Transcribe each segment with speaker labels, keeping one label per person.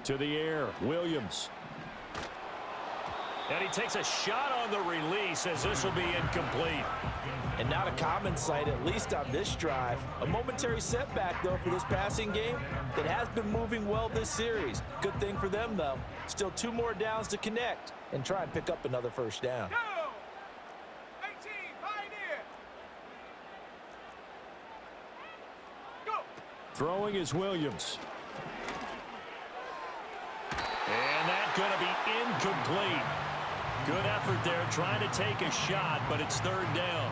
Speaker 1: To the air, Williams. And he takes a shot on the release as this will be incomplete.
Speaker 2: And not a common sight, at least on this drive. A momentary setback, though, for this passing game that has been moving well this series. Good thing for them, though. Still 2 more downs to connect and try and pick up another first down.
Speaker 1: Throwing is Williams. And that's going to be incomplete. Good effort there trying to take a shot, but it's 3rd down.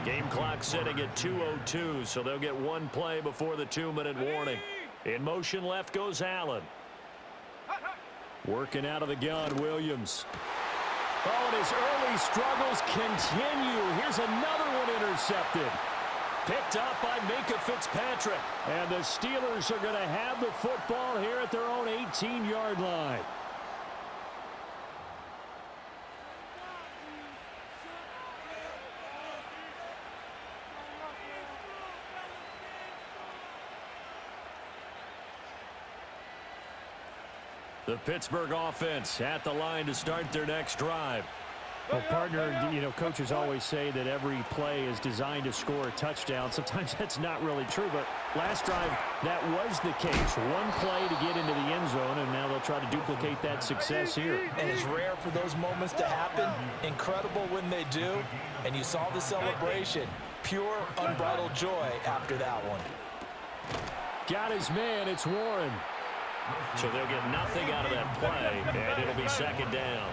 Speaker 1: Game clock sitting at 2:02, so they'll get 1 play before the 2-minute warning. In motion left goes Allen. Working out of the gun, Williams. Oh, and his early struggles continue. Here's another one intercepted. Picked up by Minka Fitzpatrick. And the Steelers are going to have the football here at their own 18-yard line. The Pittsburgh offense at the line to start their next drive.
Speaker 3: Well, partner, coaches always say that every play is designed to score a touchdown. Sometimes that's not really true, but last drive, that was the case. 1 play to get into the end zone, and now they'll try to duplicate that success here.
Speaker 2: And it's rare for those moments to happen. Incredible when they do. And you saw the celebration. Pure, unbridled joy after that one.
Speaker 1: Got his man. It's Warren. So they'll get nothing out of that play, and it'll be 2nd down.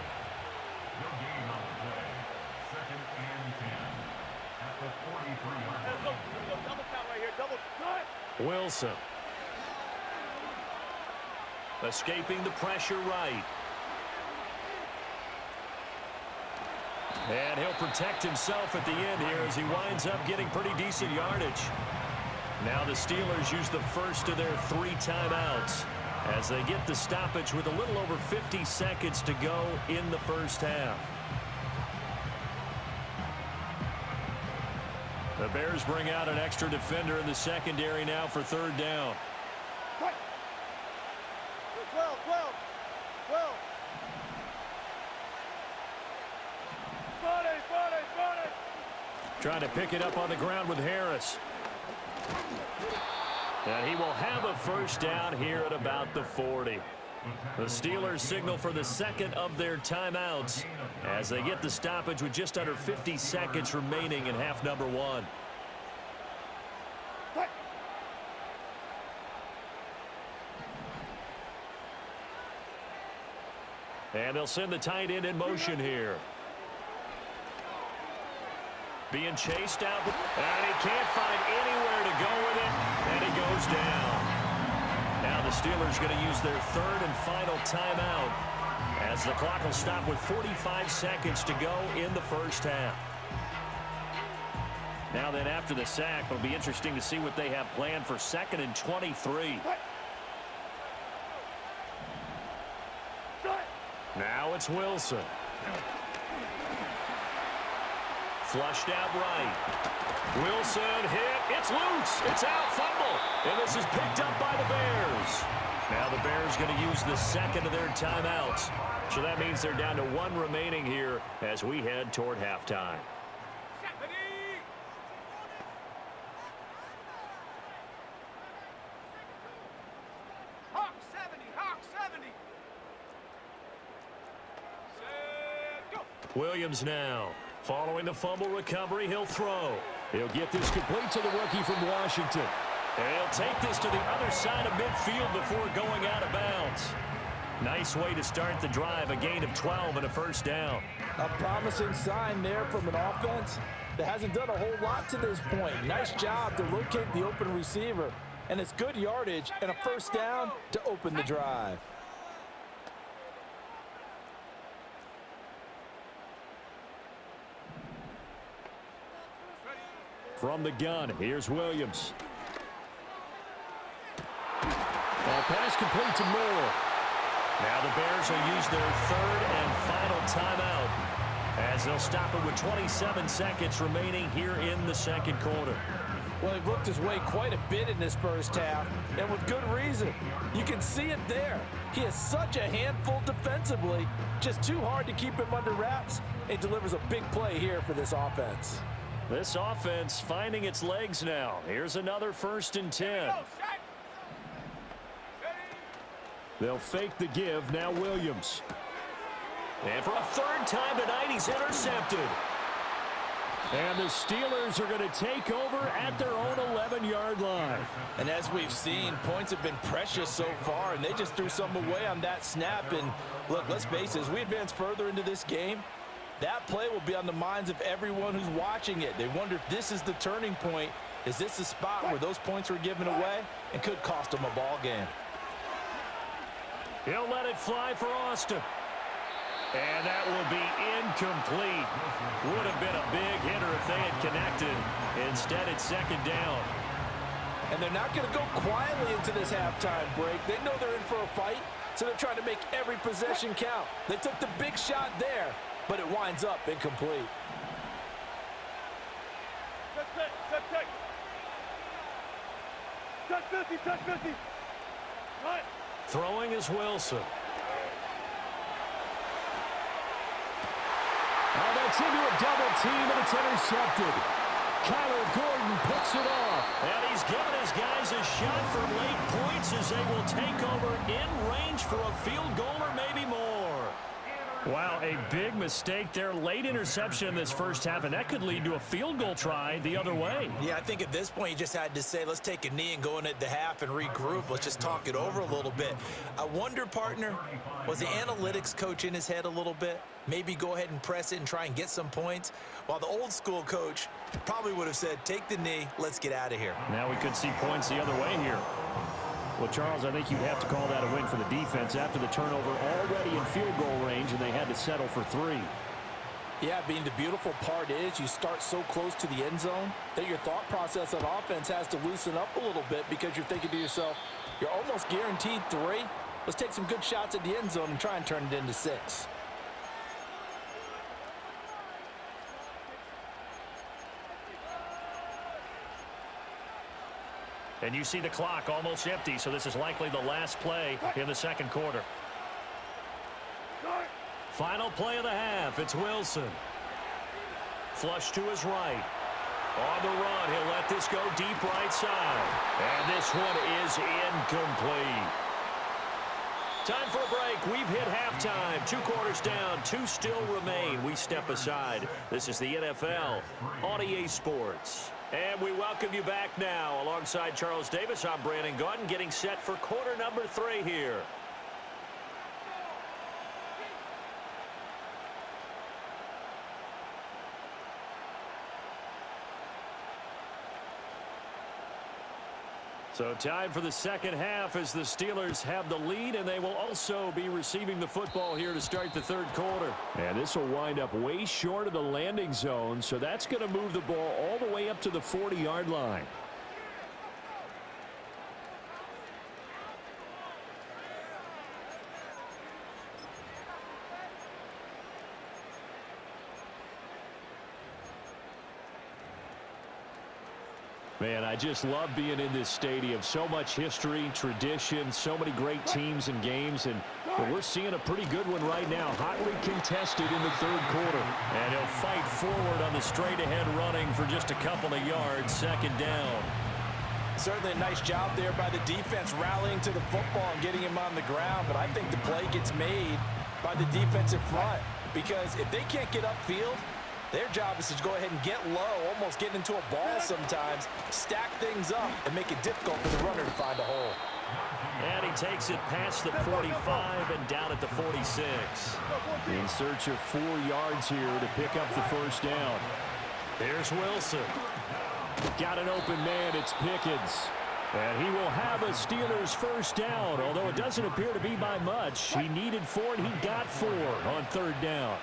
Speaker 1: Wilson. Escaping the pressure right. And he'll protect himself at the end here as he winds up getting pretty decent yardage. Now the Steelers use the first of their 3 timeouts as they get the stoppage with a little over 50 seconds to go in the first half. The Bears bring out an extra defender in the secondary now for 3rd down.
Speaker 4: 12.
Speaker 1: Trying to pick it up on the ground with Harris. And he will have a first down here at about the 40. The Steelers signal for the 2nd of their timeouts as they get the stoppage with just under 50 seconds remaining in half number 1. And they'll send the tight end in motion here. Being chased out, and he can't find anywhere to go with it, and he goes down. Now the Steelers going to use their 3rd and final timeout as the clock will stop with 45 seconds to go in the first half. Now then, after the sack, it'll be interesting to see what they have planned for 2nd and 23. Now it's Wilson. Flushed out right. Wilson hit. It's loose. It's out. Fumble. And this is picked up by the Bears. Now the Bears going to use the 2nd of their timeouts. So that means they're down to 1 remaining here as we head toward halftime.
Speaker 4: Hawk 70. Set, go.
Speaker 1: Williams now. Following the fumble recovery, he'll throw. He'll get this complete to the rookie from Washington. And he'll take this to the other side of midfield before going out of bounds. Nice way to start the drive, a gain of 12 and a first down.
Speaker 2: A promising sign there from an offense that hasn't done a whole lot to this point. Nice job to locate the open receiver. And it's good yardage and a first down to open the drive.
Speaker 1: From the gun, here's Williams. Pass complete to Moore. Now the Bears will use their 3rd and final timeout as they'll stop it with 27 seconds remaining here in the 2nd quarter.
Speaker 2: Well, he looked his way quite a bit in this first half, and with good reason. You can see it there. He is such a handful defensively, just too hard to keep him under wraps, and delivers a big play here for this offense.
Speaker 1: This offense finding its legs now. Here's another 1st and 10.
Speaker 3: They'll fake the give. Now Williams.
Speaker 1: And for a 3rd time tonight, he's intercepted.
Speaker 3: And the Steelers are going to take over at their own 11-yard line.
Speaker 2: And as we've seen, points have been precious so far, and they just threw some away on that snap. And look, let's face it, as we advance further into this game, that play will be on the minds of everyone who's watching it. They wonder if this is the turning point. Is this the spot where those points were given away and could cost them a ball game?
Speaker 1: He'll let it fly for Austin. And that will be incomplete. Would have been a big hitter if they had connected. Instead, it's 2nd down.
Speaker 2: And they're not going to go quietly into this halftime break. They know they're in for a fight, so they're trying to make every possession count. They took the big shot there, but it winds up incomplete.
Speaker 4: Touch 50, touch 50. Right.
Speaker 1: Throwing is Wilson.
Speaker 3: Oh, that's into a double team, and it's intercepted. Kyler Gordon picks it off.
Speaker 1: And he's given his guys a shot for late points as they will take over in range for a field goal or maybe more.
Speaker 3: Wow, a big mistake there. Late interception in this first half, and that could lead to a field goal try the other way.
Speaker 2: Yeah, I think at this point you just had to say, let's take a knee and go in at the half and regroup. Let's just talk it over a little bit. I wonder, partner, was the analytics coach in his head a little bit? Maybe go ahead and press it and try and get some points? While the old school coach probably would have said, take the knee, let's get out of here.
Speaker 3: Now we could see points the other way here. Well, Charles, I think you'd have to call that a win for the defense after the turnover already in field goal range, and they had to settle for 3.
Speaker 2: Yeah, being the beautiful part is you start so close to the end zone that your thought process on offense has to loosen up a little bit because you're thinking to yourself, you're almost guaranteed 3. Let's take some good shots at the end zone and try and turn it into 6.
Speaker 1: And you see the clock almost empty, so this is likely the last play in the 2nd quarter. Final play of the half. It's Wilson. Flush to his right. On the run, he'll let this go deep right side. And this one is incomplete. Time for a break. We've hit halftime. 2 quarters down. 2 still remain. We step aside. This is the NFL on EA Sports. And we welcome you back now. Alongside Charles Davis, I'm Brandon Gaudin, getting set for quarter number 3 here. So time for the 2nd half as the Steelers have the lead, and they will also be receiving the football here to start the 3rd quarter.
Speaker 3: And this will wind up way short of the landing zone, so that's going to move the ball all the way up to the 40-yard line. Man, I just love being in this stadium. So much history, tradition, so many great teams and games, and we're seeing a pretty good one right now. Hotly contested in the 3rd quarter.
Speaker 1: And he'll fight forward on the straight-ahead running for just a couple of yards, 2nd down.
Speaker 2: Certainly a nice job there by the defense rallying to the football and getting him on the ground, but I think the play gets made by the defensive front because if they can't get upfield, their job is to go ahead and get low, almost get into a ball sometimes, stack things up, and make it difficult for the runner to find a hole.
Speaker 1: And he takes it past the 45 and down at the 46.
Speaker 3: In search of 4 yards here to pick up the 1st down.
Speaker 1: Here's Wilson.
Speaker 3: Got an open man, it's Pickens. And he will have a Steelers 1st down, although it doesn't appear to be by much. He needed 4, and he got 4 on 3rd down.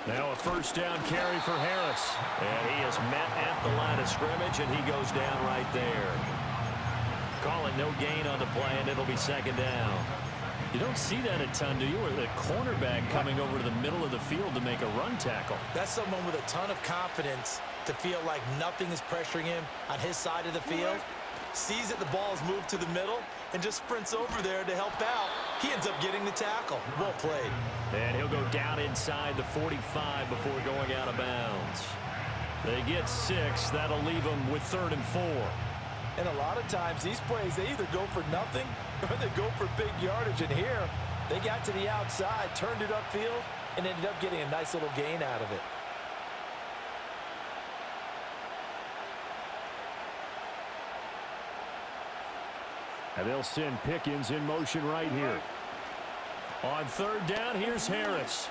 Speaker 1: Now a 1st down carry for Harris. And he is met at the line of scrimmage, and he goes down right there. Call it no gain on the play, and it'll be 2nd down.
Speaker 3: You don't see that a ton, do you? Or the cornerback coming over to the middle of the field to make a run tackle.
Speaker 2: That's someone with a ton of confidence to feel like nothing is pressuring him on his side of the field. Sees that the ball is moved to the middle and just sprints over there to help out. He ends up getting the tackle. Well played.
Speaker 1: And he'll go down inside the 45 before going out of bounds. They get 6. That'll leave them with 3rd and 4.
Speaker 2: And a lot of times these plays, they either go for nothing or they go for big yardage. And here, they got to the outside, turned it upfield, and ended up getting a nice little gain out of it.
Speaker 3: And they'll send Pickens in motion right here.
Speaker 1: On 3rd down, here's Harris.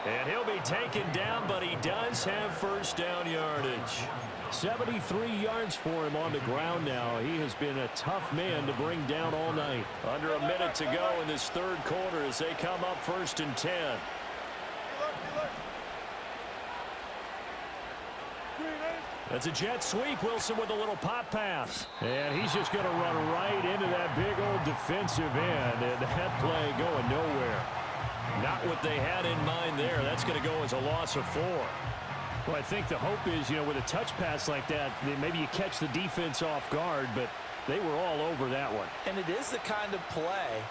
Speaker 1: And he'll be taken down, but he does have 1st down yardage.
Speaker 3: 73 yards for him on the ground now. He has been a tough man to bring down all night.
Speaker 1: Under a minute to go in this 3rd quarter as they come up 1st and 10. That's a jet sweep. Wilson with a little pop pass.
Speaker 3: And he's just going to run right into that big old defensive end. And that play going nowhere.
Speaker 1: Not what they had in mind there. That's going to go as a loss of 4.
Speaker 3: Well, I think the hope is, with a touch pass like that, maybe you catch the defense off guard, but they were all over that one.
Speaker 2: And it is the kind of play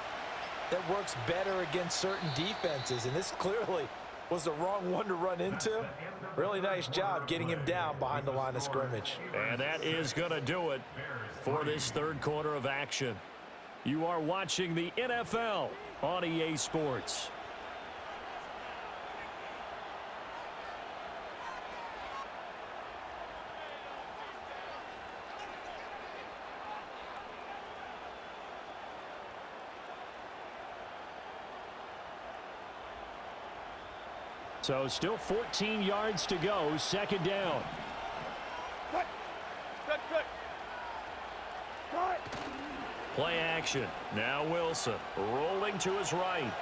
Speaker 2: that works better against certain defenses. And this clearly was the wrong one to run into. Really nice job getting him down behind the line of scrimmage.
Speaker 1: And that is going to do it for this 3rd quarter of action. You are watching the NFL on EA Sports.
Speaker 3: So still 14 yards to go, 2nd down.
Speaker 1: Play action. Now Wilson rolling to his right.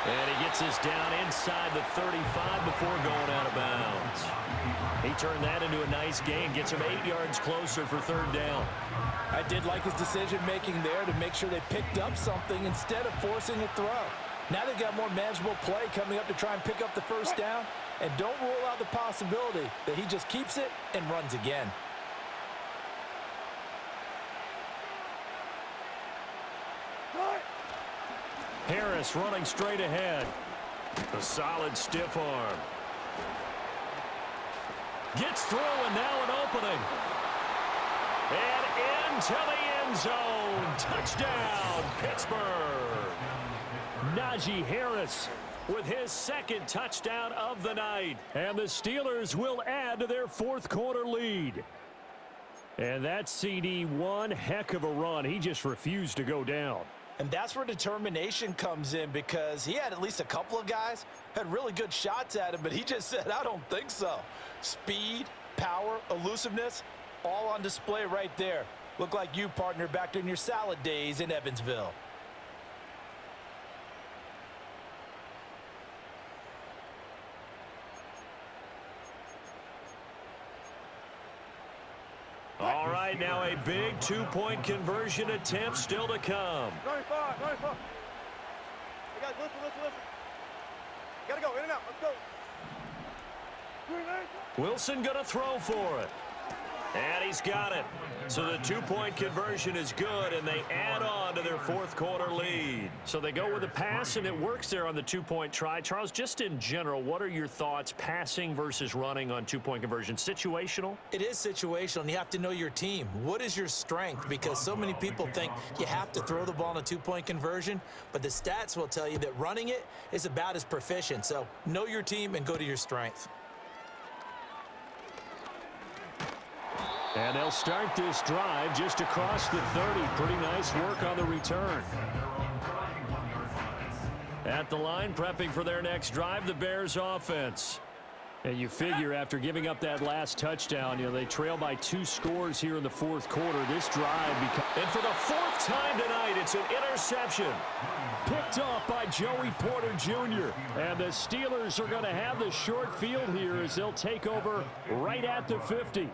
Speaker 1: And he gets us down inside the 35 before going out of bounds. He turned that into a nice gain, gets him 8 yards closer for 3rd down.
Speaker 2: I did like his decision-making there to make sure they picked up something instead of forcing a throw. Now they've got more manageable play coming up to try and pick up the 1st down. And don't rule out the possibility that he just keeps it and runs again.
Speaker 1: Harris running straight ahead. A solid stiff arm. Gets through and now an opening. And into the end zone. Touchdown, Pittsburgh.
Speaker 3: Najee Harris
Speaker 1: with his 2nd touchdown of the night.
Speaker 3: And the Steelers will add to their 4th quarter lead. And that CD, one heck of a run. He just refused to go down.
Speaker 2: And that's where determination comes in, because he had at least a couple of guys had really good shots at him, but he just said, I don't think so. Speed, power, elusiveness, all on display right there. Look like you, partner, back during your salad days in Evansville.
Speaker 1: All right, now a big 2-point conversion attempt still to come.
Speaker 4: 95, 95. Hey guys, listen. Gotta go, in and out, let's go.
Speaker 1: Wilson gonna throw for it. And he's got it. So the 2-point conversion is good, and they add on to their 4th quarter lead.
Speaker 3: So they go with a pass, and it works there on the 2-point try. Charles, just in general, what are your thoughts passing versus running on 2-point conversion? Situational?
Speaker 2: It is situational, and you have to know your team. What is your strength? Because so many people think you have to throw the ball in a 2-point conversion, but the stats will tell you that running it is about as proficient. So know your team and go to your strength.
Speaker 3: And they'll start this drive just across the 30. Pretty nice work on the return.
Speaker 1: At the line, prepping for their next drive, the Bears offense.
Speaker 3: And you figure after giving up that last touchdown, they trail by 2 scores here in the 4th quarter. This drive becomes...
Speaker 1: And for the 4th time tonight, it's an interception.
Speaker 3: Picked off by Joey Porter Jr. And the Steelers are going to have the short field here as they'll take over right at the 50.